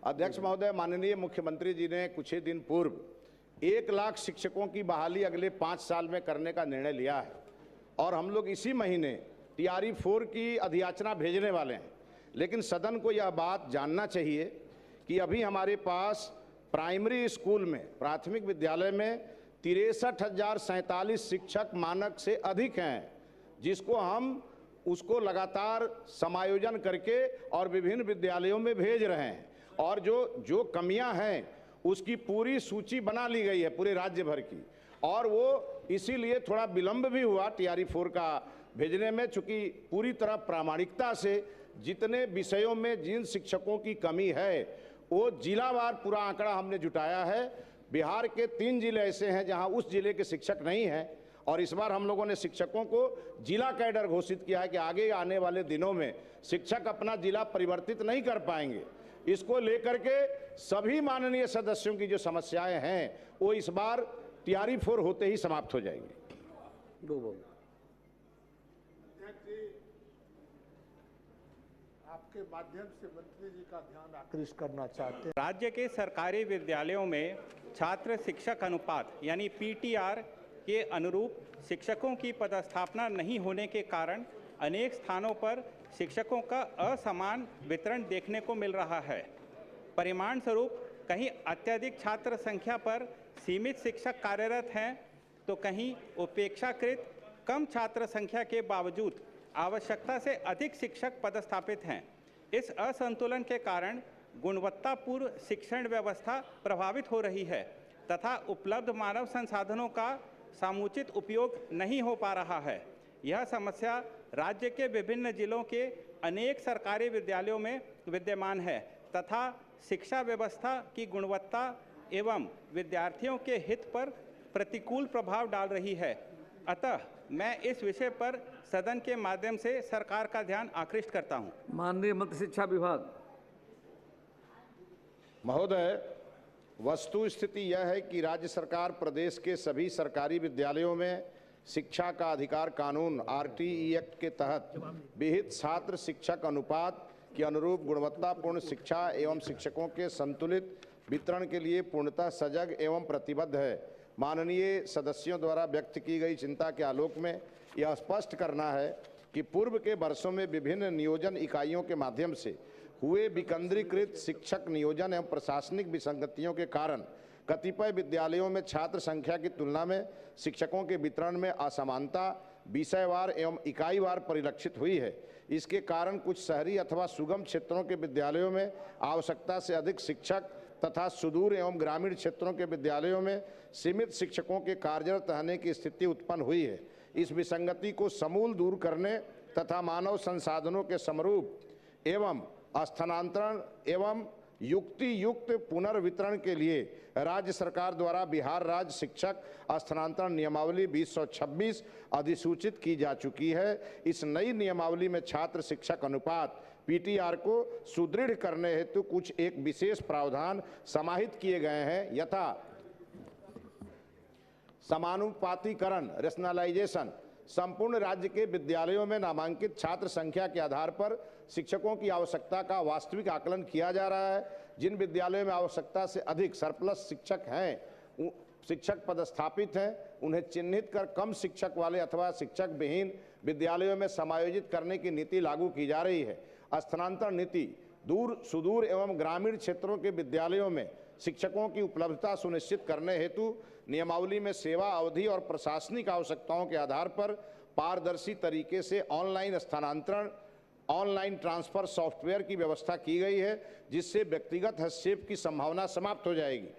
अध्यक्ष महोदय, माननीय मुख्यमंत्री जी ने कुछ ही दिन पूर्व 1 लाख शिक्षकों की बहाली अगले 5 साल में करने का निर्णय लिया है और हम लोग इसी महीने TRE 4 की अधियाचना भेजने वाले हैं। लेकिन सदन को यह बात जानना चाहिए कि अभी हमारे पास प्राइमरी स्कूल में, प्राथमिक विद्यालय में 63,047 शिक्षक मानक से अधिक हैं, जिसको हम उसको लगातार समायोजन करके और विभिन्न विद्यालयों में भेज रहे हैं और जो कमियां हैं उसकी पूरी सूची बना ली गई है पूरे राज्य भर की। और वो इसीलिए थोड़ा विलंब भी हुआ TRE 4 का भेजने में, चूंकि पूरी तरह प्रामाणिकता से जितने विषयों में जिन शिक्षकों की कमी है वो जिलावार पूरा आंकड़ा हमने जुटाया है। बिहार के 3 जिले ऐसे हैं जहां उस जिले के शिक्षक नहीं हैं और इस बार हम लोगों ने शिक्षकों को जिला कैडर घोषित किया है कि आगे आने वाले दिनों में शिक्षक अपना जिला परिवर्तित नहीं कर पाएंगे। इसको लेकर के सभी माननीय सदस्यों की जो समस्याएं हैं वो इस बार TRE 4 होते ही समाप्त हो जाएंगी। आपके माध्यम से मंत्री जी का ध्यान आकृष्ट करना चाहते हैं। राज्य के सरकारी विद्यालयों में छात्र शिक्षक अनुपात यानी PTR के अनुरूप शिक्षकों की पदस्थापना नहीं होने के कारण अनेक स्थानों पर शिक्षकों का असमान वितरण देखने को मिल रहा है। परिणाम स्वरूप कहीं अत्यधिक छात्र संख्या पर सीमित शिक्षक कार्यरत हैं तो कहीं उपेक्षाकृत कम छात्र संख्या के बावजूद आवश्यकता से अधिक शिक्षक पदस्थापित हैं। इस असंतुलन के कारण गुणवत्तापूर्ण शिक्षण व्यवस्था प्रभावित हो रही है तथा उपलब्ध मानव संसाधनों का समुचित उपयोग नहीं हो पा रहा है। यह समस्या राज्य के विभिन्न जिलों के अनेक सरकारी विद्यालयों में विद्यमान है तथा शिक्षा व्यवस्था की गुणवत्ता एवं विद्यार्थियों के हित पर प्रतिकूल प्रभाव डाल रही है। अतः मैं इस विषय पर सदन के माध्यम से सरकार का ध्यान आकृष्ट करता हूं। माननीय मंत्री शिक्षा विभाग। महोदय, वस्तु स्थिति यह है कि राज्य सरकार प्रदेश के सभी सरकारी विद्यालयों में शिक्षा का अधिकार कानून RTE एक्ट के तहत विहित छात्र शिक्षक अनुपात के अनुरूप गुणवत्तापूर्ण शिक्षा एवं शिक्षकों के संतुलित वितरण के लिए पूर्णतः सजग एवं प्रतिबद्ध है। माननीय सदस्यों द्वारा व्यक्त की गई चिंता के आलोक में यह स्पष्ट करना है कि पूर्व के वर्षों में विभिन्न नियोजन इकाइयों के माध्यम से हुए विकेंद्रीकृत शिक्षक नियोजन एवं प्रशासनिक विसंगतियों के कारण कतिपय विद्यालयों में छात्र संख्या की तुलना में शिक्षकों के वितरण में असमानता विषयवार एवं इकाईवार परिलक्षित हुई है। इसके कारण कुछ शहरी अथवा सुगम क्षेत्रों के विद्यालयों में आवश्यकता से अधिक शिक्षक तथा सुदूर एवं ग्रामीण क्षेत्रों के विद्यालयों में सीमित शिक्षकों के कार्यरत रहने की स्थिति उत्पन्न हुई है। इस विसंगति को समूल दूर करने तथा मानव संसाधनों के समरूप एवं स्थानांतरण एवं युक्ति युक्त पुनर्वितरण के लिए राज्य सरकार द्वारा बिहार राज्य शिक्षक स्थानांतरण नियमावली 2026 अधिसूचित की जा चुकी है। इस नई नियमावली में छात्र शिक्षक अनुपात PTR को सुदृढ़ करने हेतु कुछ एक विशेष प्रावधान समाहित किए गए हैं, यथा समानुपातीकरण रेशनलाइजेशन। संपूर्ण राज्य के विद्यालयों में नामांकित छात्र संख्या के आधार पर शिक्षकों की आवश्यकता का वास्तविक आकलन किया जा रहा है। जिन विद्यालयों में आवश्यकता से अधिक सरप्लस शिक्षक हैं, शिक्षक पदस्थापित हैं, उन्हें चिन्हित कर कम शिक्षक वाले अथवा शिक्षक विहीन विद्यालयों में समायोजित करने की नीति लागू की जा रही है। स्थानांतरण नीति दूर सुदूर एवं ग्रामीण क्षेत्रों के विद्यालयों में शिक्षकों की उपलब्धता सुनिश्चित करने हेतु नियमावली में सेवा अवधि और प्रशासनिक आवश्यकताओं के आधार पर पारदर्शी तरीके से ऑनलाइन स्थानांतरण, ऑनलाइन ट्रांसफर सॉफ्टवेयर की व्यवस्था की गई है, जिससे व्यक्तिगत हस्तक्षेप की संभावना समाप्त हो जाएगी।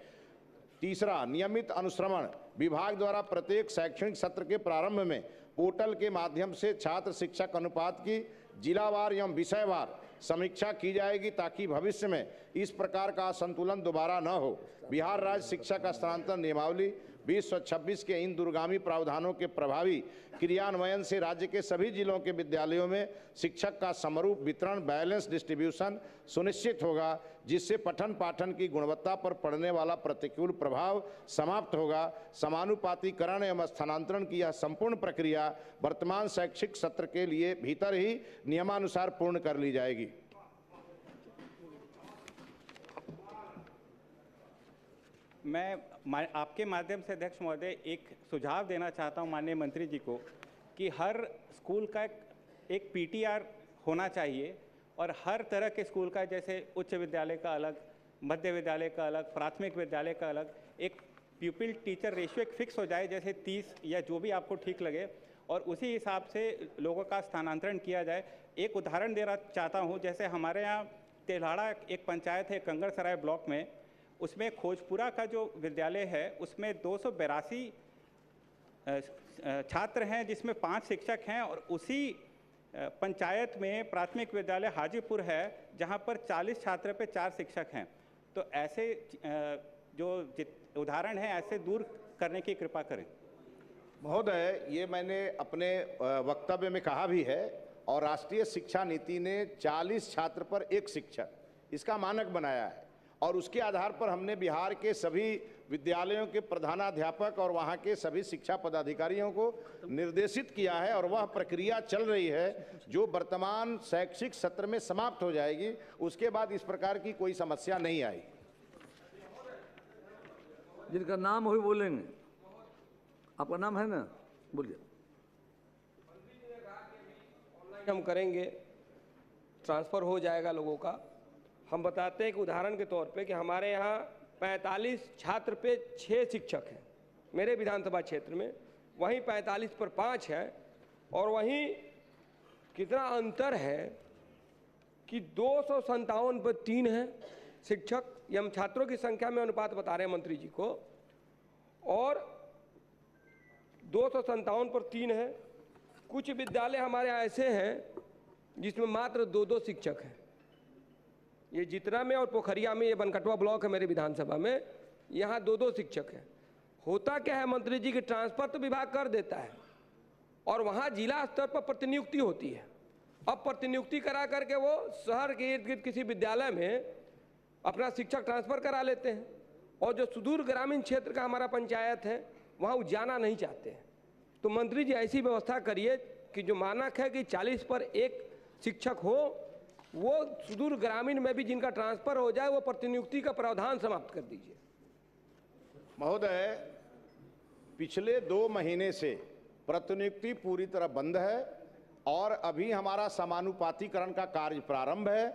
तीसरा, नियमित अनुश्रवण। विभाग द्वारा प्रत्येक शैक्षणिक सत्र के प्रारंभ में पोर्टल के माध्यम से छात्र शिक्षक अनुपात की जिलावार एवं विषयवार समीक्षा की जाएगी ताकि भविष्य में इस प्रकार का असंतुलन दोबारा न हो। बिहार राज्य शिक्षक स्थानांतरण नियमावली 2026 के इन दूरगामी प्रावधानों के प्रभावी क्रियान्वयन से राज्य के सभी जिलों के विद्यालयों में शिक्षक का समरूप वितरण, बैलेंस डिस्ट्रीब्यूशन सुनिश्चित होगा, जिससे पठन पाठन की गुणवत्ता पर पड़ने वाला प्रतिकूल प्रभाव समाप्त होगा। समानुपातीकरण एवं स्थानांतरण की यह संपूर्ण प्रक्रिया वर्तमान शैक्षिक सत्र के लिए भीतर ही नियमानुसार पूर्ण कर ली जाएगी। आपके माध्यम से अध्यक्ष महोदय एक सुझाव देना चाहता हूं माननीय मंत्री जी को कि हर स्कूल का एक पीटीआर होना चाहिए और हर तरह के स्कूल का, जैसे उच्च विद्यालय का अलग, मध्य विद्यालय का अलग, प्राथमिक विद्यालय का अलग, एक प्यूपिल टीचर रेशियो एक फिक्स हो जाए, जैसे 30 या जो भी आपको ठीक लगे, और उसी हिसाब से लोगों का स्थानांतरण किया जाए। एक उदाहरण देना चाहता हूं, जैसे हमारे यहाँ तेल्हाड़ा एक पंचायत है कंगड़सराय ब्लॉक में, उसमें खोजपुरा का जो विद्यालय है उसमें 282 छात्र हैं जिसमें 5 शिक्षक हैं, और उसी पंचायत में प्राथमिक विद्यालय हाजीपुर है जहां पर 40 छात्र पे 4 शिक्षक हैं। तो ऐसे जो उदाहरण हैं ऐसे दूर करने की कृपा करें। महोदय, ये मैंने अपने वक्तव्य में कहा भी है, और राष्ट्रीय शिक्षा नीति ने 40 छात्र पर 1 शिक्षक इसका मानक बनाया है, और उसके आधार पर हमने बिहार के सभी विद्यालयों के प्रधानाध्यापक और वहाँ के सभी शिक्षा पदाधिकारियों को निर्देशित किया है, और वह प्रक्रिया चल रही है जो वर्तमान शैक्षिक सत्र में समाप्त हो जाएगी। उसके बाद इस प्रकार की कोई समस्या नहीं आई। जिनका नाम हो बोलेंगे। आपका नाम है ना, बोलिए। हम करेंगे, ट्रांसफ़र हो जाएगा लोगों का। हम बताते हैं कि उदाहरण के तौर पे कि हमारे यहाँ 45 छात्र पे 6 शिक्षक हैं मेरे विधानसभा क्षेत्र में, वहीं 45 पर 5 है, और वहीं कितना अंतर है कि 257 पर 3 है शिक्षक। ये हम छात्रों की संख्या में अनुपात बता रहे हैं मंत्री जी को, और 257 पर 3 है। कुछ विद्यालय हमारे यहाँ ऐसे हैं जिसमें मात्र 2-2 शिक्षक हैं। ये जितना में और पोखरिया में, ये बनकटवा ब्लॉक है मेरे विधानसभा में, यहाँ 2-2 शिक्षक हैं। होता क्या है मंत्री जी की ट्रांसफर तो विभाग कर देता है, और वहाँ जिला स्तर पर प्रतिनियुक्ति होती है। अब प्रतिनियुक्ति करा करके वो शहर के इर्द गिर्द किसी विद्यालय में अपना शिक्षक ट्रांसफर करा लेते हैं, और जो सुदूर ग्रामीण क्षेत्र का हमारा पंचायत है वहाँ वो जाना नहीं चाहते हैं। तो मंत्री जी ऐसी व्यवस्था करिए कि जो मानक है कि 40 पर 1 शिक्षक हो, वो सुदूर ग्रामीण में भी जिनका ट्रांसफर हो जाए वो प्रतिनियुक्ति का प्रावधान समाप्त कर दीजिए। महोदय, पिछले 2 महीने से प्रतिनियुक्ति पूरी तरह बंद है, और अभी हमारा समानुपातीकरण का कार्य प्रारंभ है।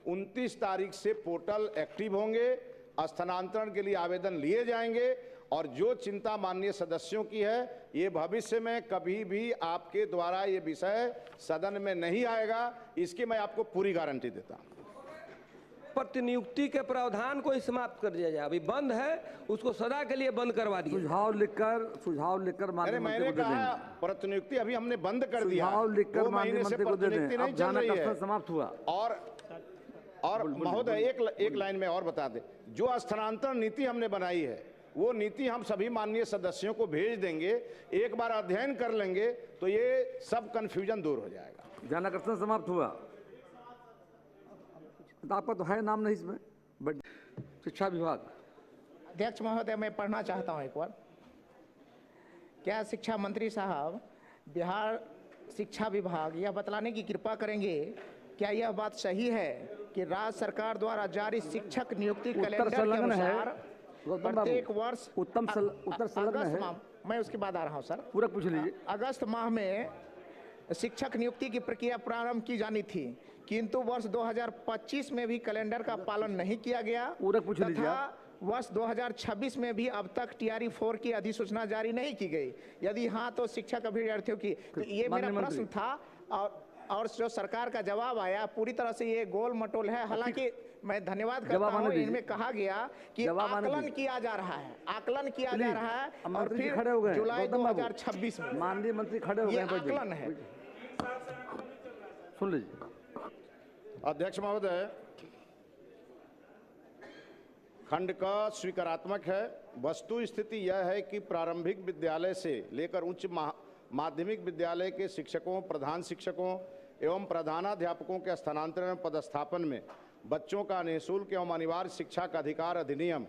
29 तारीख से पोर्टल एक्टिव होंगे, स्थानांतरण के लिए आवेदन लिए जाएंगे, और जो चिंता माननीय सदस्यों की है, ये भविष्य में कभी भी आपके द्वारा ये विषय सदन में नहीं आएगा, इसकी मैं आपको पूरी गारंटी देता हूं। प्रतिनियुक्ति के प्रावधान को ही समाप्त कर दिया जाए, अभी बंद है, उसको सदा के लिए बंद करवा दिया। सुझाव लिखकर माननीय मंत्री मैंने को दे कहा देंगे। प्रतिनियुक्ति अभी हमने बंद कर दिया, सुझाव लिखकर 2 माननीय महीने से मंत्री को दे प्रतिनियुक्ति दें। नहीं अब चल जाना रही है। कब समाप्त हुआ। और महोदय, एक लाइन में और बता दें, जो स्थानांतरण नीति हमने बनाई है वो नीति हम सभी माननीय सदस्यों को भेज देंगे। एक बार अध्ययन कर लेंगे तो ये सब कंफ्यूजन दूर हो जाएगा। ध्यानाकर्षण समाप्त हुआ। तो आपका तो है नाम नहीं इसमें, बट शिक्षा विभाग। अध्यक्ष महोदय, मैं पढ़ना चाहता हूं एक बार। क्या शिक्षा मंत्री साहब बिहार शिक्षा विभाग यह बतलाने की कृपा करेंगे, क्या यह बात सही है कि राज्य सरकार द्वारा जारी शिक्षक नियुक्ति कैलेंडर के अनुसार प्रत्येक वर्ष उत्तर संलग्न है। मैं उसके बाद आ रहा हूं सर, पूरा पूछ लीजिए। अगस्त माह में शिक्षक नियुक्ति की प्रक्रिया प्रारंभ की जानी थी, किंतु वर्ष 2025 में भी कैलेंडर का पालन नहीं किया गया, पूरा पूछ लीजिए। वर्ष 2026 में भी अब तक TRE 4 की अधिसूचना जारी नहीं की गई। यदि हाँ तो शिक्षक अभ्यर्थियों की, तो ये मेरा प्रश्न था, और जो सरकार का जवाब आया पूरी तरह से ये गोल मटोल है। हालांकि मैं धन्यवाद करता हूं, इनमें कहा गया कि आकलन किया जा रहा है, आकलन किया जा रहा है, और फिर जुलाई 2026 में माननीय मंत्री खड़े हो गए, आकलन है। सुन लीजिए। अध्यक्ष महोदय, खंड का स्वीकारात्मक है। वस्तु स्थिति यह है कि प्रारंभिक विद्यालय से लेकर उच्च माध्यमिक विद्यालय के शिक्षकों, प्रधान शिक्षकों एवं प्रधानाध्यापकों के स्थानांतरण पदस्थापन में बच्चों का निःशुल्क एवं अनिवार्य शिक्षा का अधिकार अधिनियम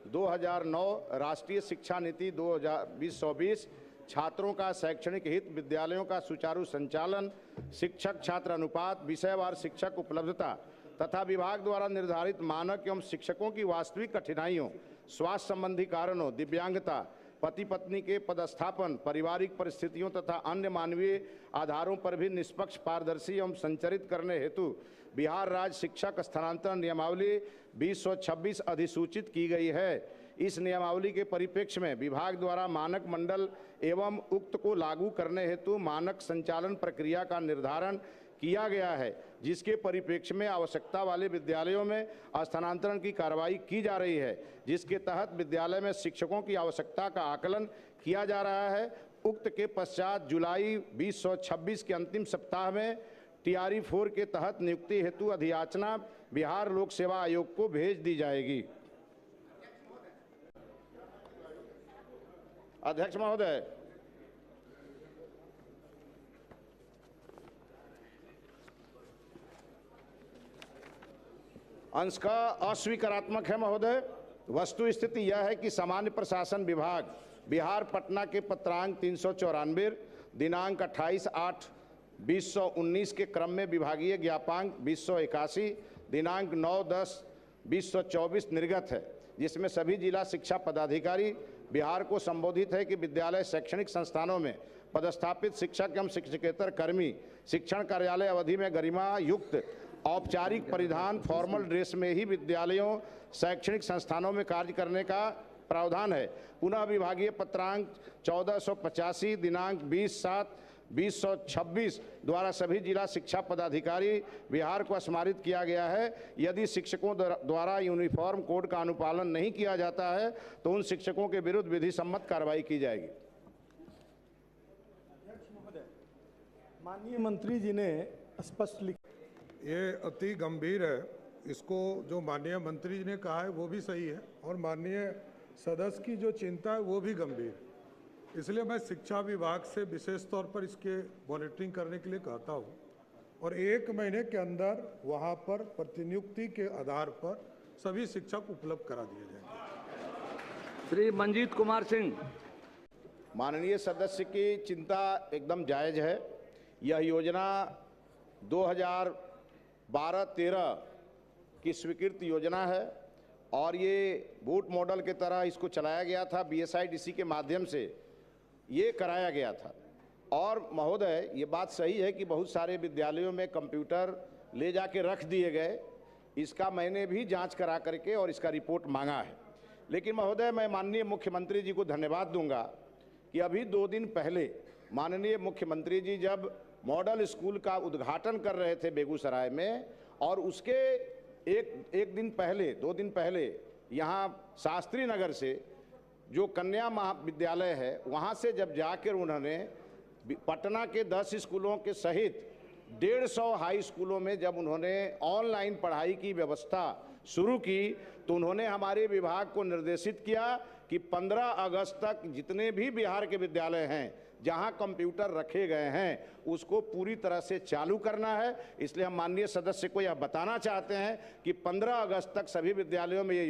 2009, राष्ट्रीय शिक्षा नीति 2020, छात्रों का शैक्षणिक हित, विद्यालयों का सुचारू संचालन, शिक्षक छात्र अनुपात, विषयवार शिक्षक उपलब्धता तथा विभाग द्वारा निर्धारित मानक एवं शिक्षकों की वास्तविक कठिनाइयों, स्वास्थ्य संबंधी कारणों, दिव्यांगता, पति पत्नी के पदस्थापन, पारिवारिक परिस्थितियों तथा अन्य मानवीय आधारों पर भी निष्पक्ष, पारदर्शी एवं संचालित करने हेतु बिहार राज्य शिक्षक स्थानांतरण नियमावली 2026 अधिसूचित की गई है। इस नियमावली के परिप्रेक्ष्य में विभाग द्वारा मानक मंडल एवं उक्त को लागू करने हेतु मानक संचालन प्रक्रिया का निर्धारण किया गया है, जिसके परिप्रेक्ष्य में आवश्यकता वाले विद्यालयों में स्थानांतरण की कार्रवाई की जा रही है, जिसके तहत विद्यालय में शिक्षकों की आवश्यकता का आकलन किया जा रहा है। उक्त के पश्चात जुलाई 2026 के अंतिम सप्ताह में टीआरई 4 के तहत नियुक्ति हेतु अधियाचना बिहार लोक सेवा आयोग को भेज दी जाएगी। अध्यक्ष महोदय, अंश का अस्वीकारात्मक है महोदय। वस्तु स्थिति यह है कि सामान्य प्रशासन विभाग बिहार पटना के पत्रांक 394 दिनांक 28/8/2019 के क्रम में विभागीय ज्ञापांक 2081 दिनांक 9/10/2024 निर्गत है, जिसमें सभी जिला शिक्षा पदाधिकारी बिहार को संबोधित है कि विद्यालय शैक्षणिक संस्थानों में पदस्थापित शिक्षक एवं शिक्षकेतर कर्मी शिक्षण कार्यालय अवधि में गरिमा युक्त औपचारिक परिधान फॉर्मल ड्रेस में ही विद्यालयों शैक्षणिक संस्थानों में कार्य करने का प्रावधान है। पुनः विभागीय पत्रांक 1485 दिनांक 20/7/2026 द्वारा सभी जिला शिक्षा पदाधिकारी बिहार को स्मारित किया गया है, यदि शिक्षकों द्वारा यूनिफॉर्म कोड का अनुपालन नहीं किया जाता है तो उन शिक्षकों के विरुद्ध विधि सम्मत कार्रवाई की जाएगी। माननीय मंत्री जी ने स्पष्ट लिखा, ये अति गंभीर है। इसको जो माननीय मंत्री जी ने कहा है वो भी सही है और माननीय सदस्य की जो चिंता है वो भी गंभीर। इसलिए मैं शिक्षा विभाग से विशेष तौर पर इसके मॉनिटरिंग करने के लिए कहता हूँ और 1 महीने के अंदर वहाँ पर प्रतिनियुक्ति के आधार पर सभी शिक्षक उपलब्ध करा दिए जाएंगे। श्री मंजीत कुमार सिंह। माननीय सदस्य की चिंता एकदम जायज है। यह योजना 2012-13 की स्वीकृत योजना है और ये बूट मॉडल के तरह इसको चलाया गया था। BSIDC के माध्यम से ये कराया गया था। और महोदय, ये बात सही है कि बहुत सारे विद्यालयों में कंप्यूटर ले जाके रख दिए गए। इसका मैंने भी जांच करा करके और इसका रिपोर्ट मांगा है। लेकिन महोदय, मैं माननीय मुख्यमंत्री जी को धन्यवाद दूंगा कि अभी 2 दिन पहले माननीय मुख्यमंत्री जी जब मॉडल स्कूल का उद्घाटन कर रहे थे बेगूसराय में, और उसके एक दिन पहले 2 दिन पहले यहाँ शास्त्री नगर से जो कन्या महाविद्यालय है वहाँ से जब जाकर उन्होंने पटना के 10 स्कूलों के सहित 150 हाई स्कूलों में जब उन्होंने ऑनलाइन पढ़ाई की व्यवस्था शुरू की, तो उन्होंने हमारे विभाग को निर्देशित किया कि 15 अगस्त तक जितने भी बिहार के विद्यालय हैं जहां कंप्यूटर रखे गए हैं उसको पूरी तरह से चालू करना है। इसलिए हम माननीय सदस्य को यह बताना चाहते हैं कि 15 अगस्त तक सभी विद्यालयों में ये